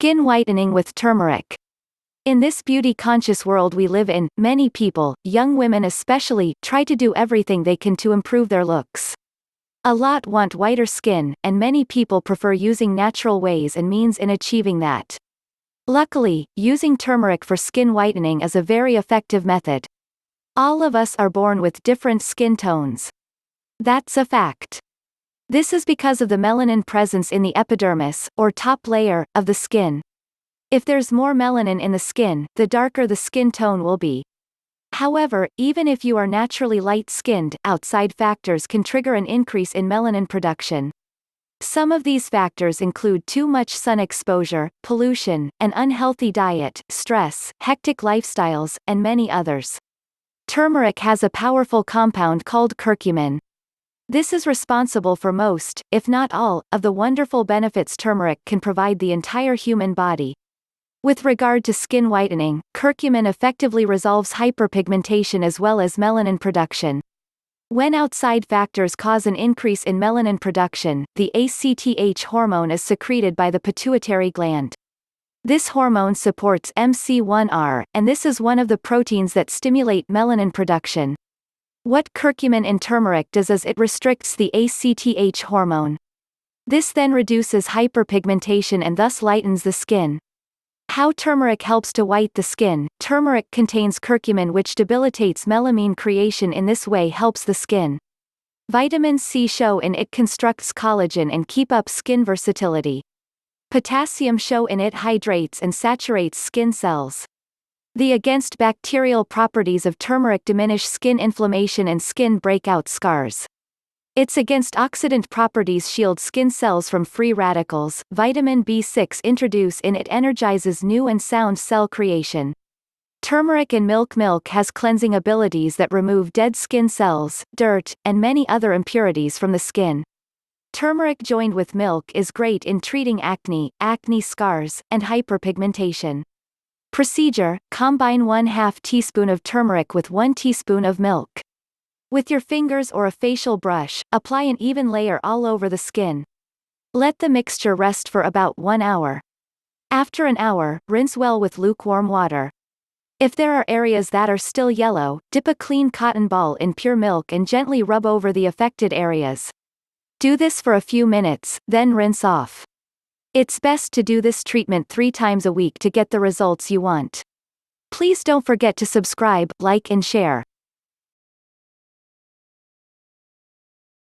Skin whitening with turmeric. In this beauty-conscious world we live in, many people, young women especially, try to do everything they can to improve their looks. A lot want whiter skin, and many people prefer using natural ways and means in achieving that. Luckily, using turmeric for skin whitening is a very effective method. All of us are born with different skin tones. That's a fact. This is because of the melanin presence in the epidermis, or top layer, of the skin. If there's more melanin in the skin, the darker the skin tone will be. However, even if you are naturally light-skinned, outside factors can trigger an increase in melanin production. Some of these factors include too much sun exposure, pollution, an unhealthy diet, stress, hectic lifestyles, and many others. Turmeric has a powerful compound called curcumin. This is responsible for most, if not all, of the wonderful benefits turmeric can provide the entire human body. With regard to skin whitening, curcumin effectively resolves hyperpigmentation as well as melanin production. When outside factors cause an increase in melanin production, the ACTH hormone is secreted by the pituitary gland. This hormone supports MC1R, and this is one of the proteins that stimulate melanin production. What curcumin in turmeric does is it restricts the ACTH hormone. This then reduces hyperpigmentation and thus lightens the skin. How turmeric helps to white the skin. Turmeric contains curcumin which debilitates melamine creation, in this way helps the skin. Vitamin C show in it constructs collagen and keep up skin versatility. Potassium show in it hydrates and saturates skin cells. The against bacterial properties of turmeric diminish skin inflammation and skin breakout scars. Its against oxidant properties shield skin cells from free radicals. Vitamin B6 introduced in it energizes new and sound cell creation. Turmeric and milk milk has cleansing abilities that remove dead skin cells, dirt, and many other impurities from the skin. Turmeric joined with milk is great in treating acne, acne scars, and hyperpigmentation. Procedure: combine 1/2 teaspoon of turmeric with 1 teaspoon of milk. With your fingers or a facial brush, apply an even layer all over the skin. Let the mixture rest for about 1 hour. After an hour, rinse well with lukewarm water. If there are areas that are still yellow, dip a clean cotton ball in pure milk and gently rub over the affected areas. Do this for a few minutes, then rinse off. It's best to do this treatment 3 times a week to get the results you want. Please don't forget to subscribe, like and share.